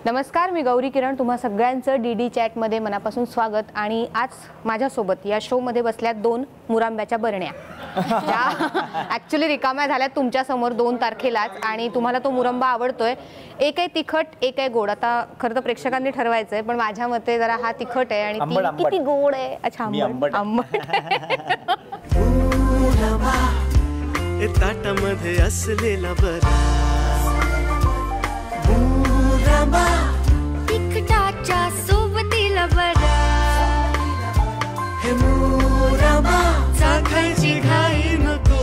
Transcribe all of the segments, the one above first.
नमस्कार, मी गौरी किरण. तुम्हा सगळ्यांचं डीडी चॅटमध्ये मनापासून स्वागत. आणि आज माझ्यासोबत या शोमध्ये बसल्यात दोन मुरांब्याच्या बरण्या ज्या ॲक्च्युली रिकाम्या झाल्यात तुमच्यासमोर 2 तारखेलाच. आणि तुम्हाला तो मुरंबा आवडतोय. एक आहे तिखट, एक आहे गोड. आता खरं तर प्रेक्षकांनी ठरवायचं आहे, पण माझ्या मते जरा हा तिखट आहे आणि ती किती गोड आहे. अच्छा, आंबट. ताटामध्ये असलेला बरा तिखटाच्या सोबतीला बरा हे मुरंबा चाखायची घाई नको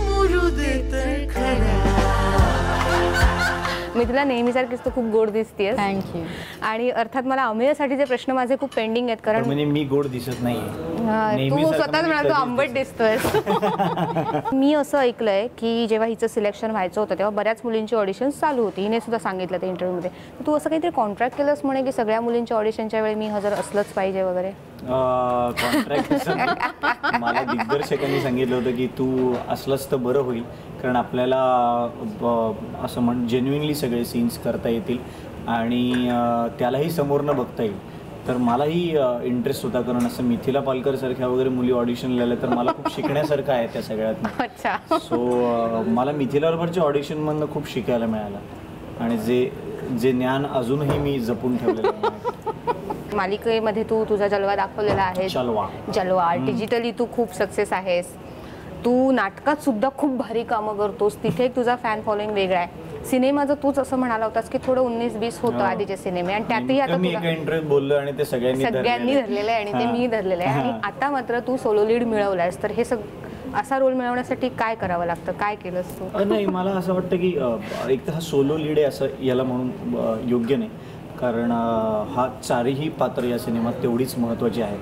मुरू दे तर खरा. मी तुला नेहमीसारखीच तर खूप गोड दिसतेस. थँक्यू. आणि अर्थात मला अमेयसाठीचे प्रश्न माझे खूप पेंडिंग आहेत, कारण म्हणजे मी गोड दिसत नाहीये. तू स्वतःच म्हणाल तू आंबट दिसतोयस. मी असं ऐकलंय की जेव्हा हिचं सिलेक्शन व्हायचं होतं तेव्हा बऱ्याच मुलींची ऑडिशन्स चालू होती. हिने सुद्धा सांगितलं ते इंटरव्ह्यूमध्ये. तू असं काहीतरी कॉन्ट्रॅक्ट केलंस म्हणे की सगळ्या मुलींच्या ऑडिशनच्या वेळी मी हजर असलंच पाहिजे वगैरे. कॉन्ट्रॅक्ट मला दिग्दर्शकांनी सांगितलं होतं की तू असलंच तर बरं होईल, कारण आपल्याला असं जेन्युइनली सगळे सीन्स करता येतील आणि त्यालाही समोरनं बघता येईल. तर मलाही इंटरेस्ट होता, कारण असं मिथिला पालकर सारख्या वगैरे मुली ऑडिशनला आल्या तर मला खूप शिकण्यासारखं आहे त्या सगळ्यात. अच्छा. सो मला मिथिलाबरोबरच्या ऑडिशनमधनं खूप शिकायला मिळालं आणि जे ज्ञान अजूनही मी जपून ठेवलेलं आहे. मालिकेमध्ये तू तुझा जलवा दाखवलेला आहे. जलवा डिजिटली तू खूप सक्सेस आहेस. तू नाटकात सुद्धा खूप भारी कामं करतोस. तिथे एक तुझा फॅन फॉलोइंग वेगळा आहे. सिनेमाचं तूच असं म्हणाला होतास की थोडं 19-20 होतं आधीचे सिनेमे, आणि त्यातही आता मी एका इंटरव्ह्यूत बोललो आणि ते सगळ्यांनी धरलेलं आहे आणि ते मी धरलेलं आहे. आणि आता मात्र तू सोलो लीड मिळवलायस. तर हे असा रोल मिळवण्यासाठी काय करावं लागतं, काय केलंस तू? नाही, मला असं वाटतं की एक तर हा सोलो लीड आहे असं याला म्हणून योग्य नाही, कारण हा चारही पात्र या सिनेमात तेवढीच महत्त्वाची आहे.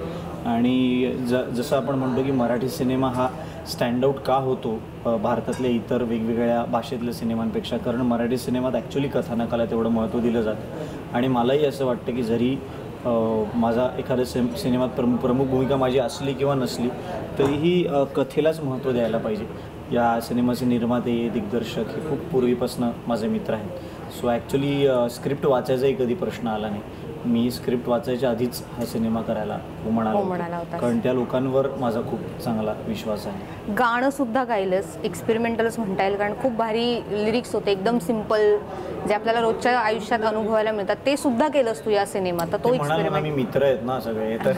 आणि जसं आपण म्हणतो की मराठी सिनेमा हा स्टँडआउट का होतो भारतातल्या इतर वेगवेगळ्या भाषेतल्या सिनेमांपेक्षा, कारण मराठी सिनेमात ॲक्च्युली कथानकाला तेवढं महत्त्व दिलं जातं. आणि मलाही असं वाटतं की जरी माझा एखाद्या सिनेमात प्रमुख भूमिका माझी असली किंवा नसली तरीही कथेलाच महत्त्व द्यायला पाहिजे. या सिनेमाचे निर्माते, दिग्दर्शक हे खूप पूर्वीपासून माझे मित्र आहेत. सो ॲक्च्युली स्क्रिप्ट वाचायचाही कधी प्रश्न आला नाही. मी स्क्रिप्ट वाचायच्या आधीच हा सिनेमा करायला म्हणाला होता, कारण त्या लोकांवर माझा खूप चांगला विश्वास आहे. गाणं सुद्धा गायलंस, एक्सपेरिमेंटलच म्हणता येईल, कारण खूप भारी लिरिक्स होते, एकदम सिम्पल, जे आपल्याला रोजच्या आयुष्यात अनुभवायला मिळतात. ते सुद्धा केलंस तू या सिनेमात. तर तो एक्सपेरिमेंट. मी मित्र आहेत ना सगळे, तर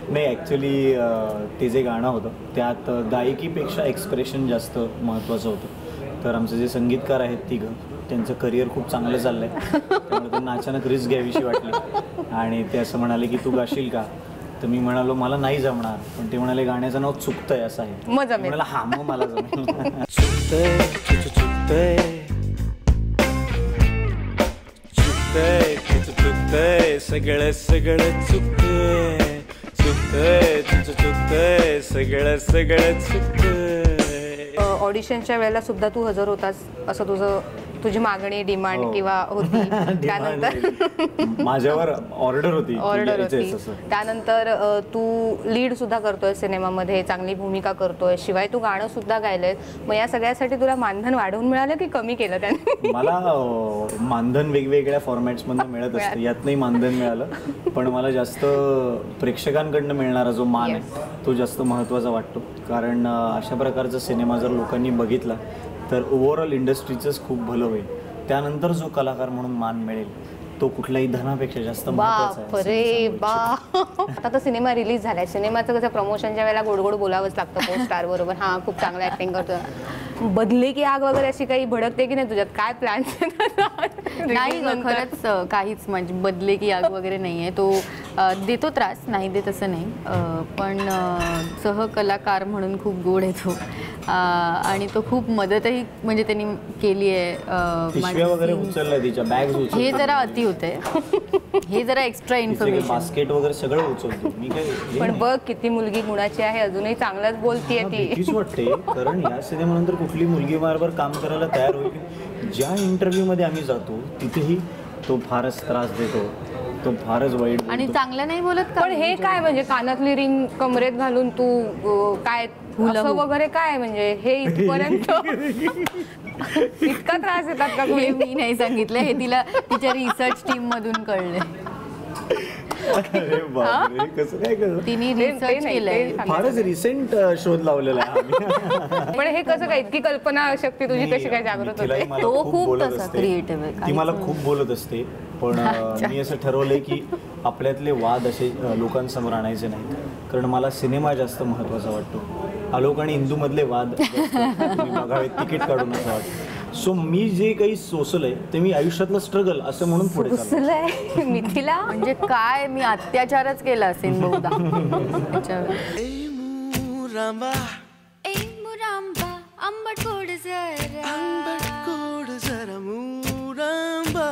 नाही, ॲक्च्युली ते जे गाणं होतं त्यात गायकीपेक्षा एक्सप्रेशन जास्त महत्त्वाचं होतं. तर आमचे जे संगीतकार आहेत तिघं, त्यांचं करिअर खूप चांगलं चाललंय, त्यामुळे त्यांना अचानक रिस्क घ्यावीशी वाटली आणि ते असं म्हणाले की तू गाशील का? तर मी म्हणालो मला नाही जमणार, पण ते म्हणाले गाण्याचं नाव चुकतंय असं आहे. म्हणाला हा, मग मला जमेल. चुकतंय चुकतंय चुकतंय चुकतंय सगळं सगळं चुकतंय चुकतंय चुकतंय सगळं सगळं चुकतंय. ऑडिशनच्या वेळेला सुद्धा तू हजर होतास, असं तुझी मागणी, डिमांड किंवा होती. त्यानंतर माझ्यावर ऑर्डर होती. त्यानंतर तू लीड सुद्धा करतोय सिनेमामध्ये, चांगली भूमिका करतोय, शिवाय तू गाणं सुद्धा गायलंय. मग या सगळ्यासाठी तुला मानधन वाढवून मिळालं की कमी केलं त्याने? मला मानधन वेगवेगळ्या फॉर्मॅट्समधून मिळत असतं, यातनंही मानधन मिळालं. पण मला जास्त प्रेक्षकांकडनं मिळणारा जो मान आहे तो जास्त महत्त्वाचा वाटतो, कारण अशा प्रकारचा सिनेमा जर लोकांनी बघितला तर ओव्हरऑल इंडस्ट्रीचंच खूप भलं होईल. त्यानंतर जो कलाकार म्हणून मान मिळेल तो कुठल्याही धनापेक्षा जास्त महत्त्वाचा आहे. आता तर सिनेमा रिलीज झालाय. सिनेमाचं कसं प्रमोशनच्या वेळेला गोड गोड बोलावंच लागतं को स्टार बरोबर. हा, खूप चांगलं ऍक्टिंग करतो. बदले की आग वगैरे अशी काही भडकते की नाही तुझ्यात? काय प्लॅन्स? नाही, खरंच काहीच म्हणजे बदले की आग वगैरे नाही आहे. तो देतो त्रास, नाही देत असं नाही, पण सहकलाकार म्हणून खूप गोड आहे तो. आणि तो खूप मदतही म्हणजे त्यांनी केली आहे. हे जरा अति होते, हे जरा एक्स्ट्रा इन्फॉर्मेशन, बास्केट वगैरे सगळं उचलतो मी. काय पण बघ किती मुलगी गुणाची आहे, अजूनही चांगलंच बोलतीये ती. वाटते, कारण या सिनेमानंतर कुठली मुलगी बरोबर काम करायला तयार होईल. ज्या इंटरव्ह्यू मध्ये आम्ही जातो तिथेही तो फारच त्रास देतो, तो फारच वाईट आणि चांगलं नाही बोलत. पण हे काय म्हणजे कानातली रिंग कमरेत घालून तू काय असं वगैरे काय म्हणजे हे इथपर्यंत इतका त्रास येतात का हे तुम्ही? मी नाही सांगितलं, हे तिला तिच्या रिसर्च टीम मधून कळले. अरे बापरे, कसं काय कळलं? तिने ते रिसर्च नाही, ते केलंय. सांगा. फारच रिसेंट शोध लावलेला आहे आम्ही. पण हे कसं काय इतकी कल्पना शक्ती तुझी कशी काय जागृत तिलाही होते? मला तो खूप खूप बोलत तसा असते. creative आहे, ती काहीच मला नाही. खूप बोलत असते, पण मी असं ठरवलंय की आपल्यातले वाद असे लोकांसमोर आणायचे नाहीत, कारण मला सिनेमा जास्त महत्त्वाचा वाटतो. आलोक आणि इंदू मधले वाद जास्त मी बघावेत तिकीट काढून असं वाटतं. सो मी जे काही सोसलंय ते मी आयुष्यातलं स्ट्रगल असं म्हणून पुढे चाललोय. सुचलंय मिथिला. म्हणजे काय मी अत्याचारच केला असेल बहुधा त्याच्यावर. ए मुरांबा आंबट गोड जरा मुरांबा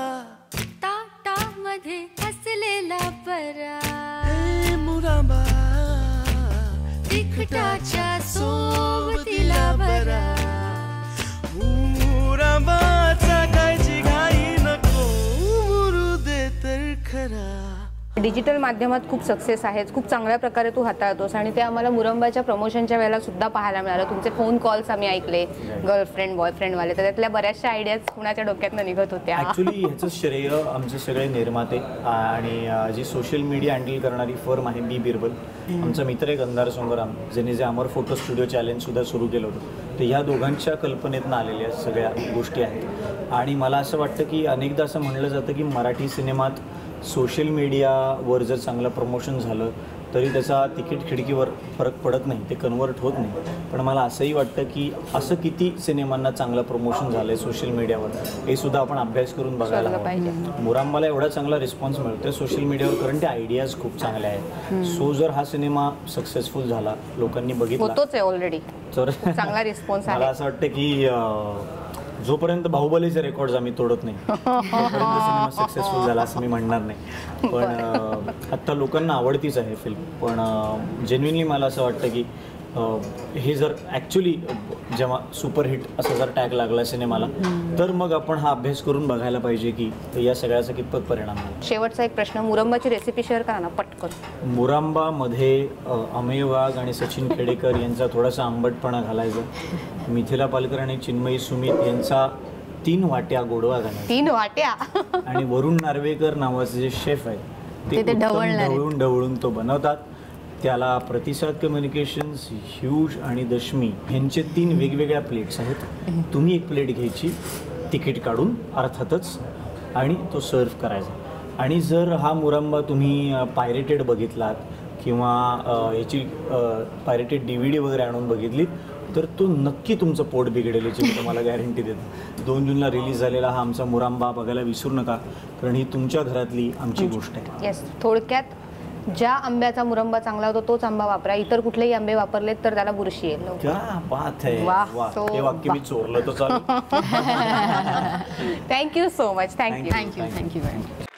ताटामध्ये हसलेला बरा ए मुरांबा तिखटाच्या सोबतीला बरा मुरांबाचा कायची घाई नको मुरू दे तर खरा. डिजिटल माध्यमात खूप सक्सेस आहेत, खूप चांगल्या प्रकारे तू हाताळतोस आणि ते आम्हाला मुरंबाच्या प्रमोशनच्या वेळेला सुद्धा पाहायला मिळालं. तुमचे फोन कॉल्स आम्ही ऐकले, गर्लफ्रेंड बॉयफ्रेंड वाले, तर त्यातल्या बऱ्याचशा आयडियाज कुणाच्या डोक्यातनं निघत होत्या. ॲक्च्युली ह्याचं श्रेय आमचे सगळे निर्माते आणि जी सोशल मीडिया हँडल करणारी फर्म आहे बी बिरबल, आमचा मित्र एक अंधार सोंगराम, ज्याने जे अमर फोटो स्टुडिओ चॅलेंजसुद्धा सुरू केलं होतं, तर ह्या दोघांच्या कल्पनेतनं आलेल्या सगळ्या गोष्टी आहेत. आणि मला असं वाटतं की अनेकदा असं म्हणलं जातं की मराठी सिनेमात सोशल मीडियावर जर चांगलं प्रमोशन झालं तरी त्याचा तिकीट खिडकीवर फरक पडत नाही, ते कन्वर्ट होत नाही. पण मला असंही वाटतं की असं किती सिनेमांना चांगलं प्रमोशन झालं आहे सोशल मीडियावर, हे सुद्धा आपण अभ्यास करून बघायला हवं. मुरांबाला एवढा चांगला रिस्पॉन्स मिळतो सोशल मीडियावर, कारण ते आयडियाज खूप चांगले आहेत. सो जर हा सिनेमा सक्सेसफुल झाला, लोकांनी बघितला, होतोच आहे ऑलरेडी, तर चांगला रिस्पॉन्स मला आहे. असं वाटतं की जोपर्यंत बाहुबलीचे रेकॉर्ड्स आम्ही तोडत नाही तोपर्यंत सिनेमा सक्सेसफुल झाला असं मी म्हणणार नाही. पण आत्ता लोकांना आवडतीच आहे फिल्म, पण जेन्युइनली मला असं वाटतं की हे जर ॲक्च्युली जेव्हा सुपरहिट असा जर टॅग लागला सिनेमाला, तर मग आपण हा अभ्यास करून बघायला पाहिजे की या सगळ्याचा कितपत परिणाम झाला. शेवटचा एक प्रश्न, मुरंबाची रेसिपी शेअर करा ना पटकन. मुरांबामध्ये अमेय वाघ आणि सचिन खेडेकर यांचा थोडासा आंबटपणा घालायचा, मिथिला पालकर आणि चिन्मयी सुमित यांचा 3 वाट्या गोडवा घालायचा, 3 वाट्या आणि वरुण नार्वेकर नावाचे जे शेफ आहेत ते ते उत्तम ढवळणारे. ढवळून तो बनवतात. त्याला प्रतिसाद कम्युनिकेशन्स, ह्यूज आणि दशमी यांचे 3 वेगवेगळ्या प्लेट्स आहेत. तुम्ही एक प्लेट घ्यायची तिकीट काढून अर्थातच, आणि तो सर्व करायचा. आणि जर हा मुरंबा तुम्ही पायरेटेड बघितलात किंवा याची पायरेटेड DVD वगैरे आणून बघितलीत, तर तो नक्की तुमचं पोट बिघडेल याची मी तुम्हाला गॅरंटी देतो. 2 जूनला रिलीज झालेला हा आमचा मुरांबा बघायला विसरू नका, कारण ही तुमच्या घरातली आमची गोष्ट आहे. येस, थोडक्यात ज्या आंब्याचा मुरंबा चांगला होतो तोच आंबा वापरा, इतर कुठलेही आंबे वापरलेत तर त्याला बुरशी येईल. क्या बात है, वाह, वाह, so हे वाक्य मी चोरलं तर चालेल. Thank you so much. Thank you. Thank you very much.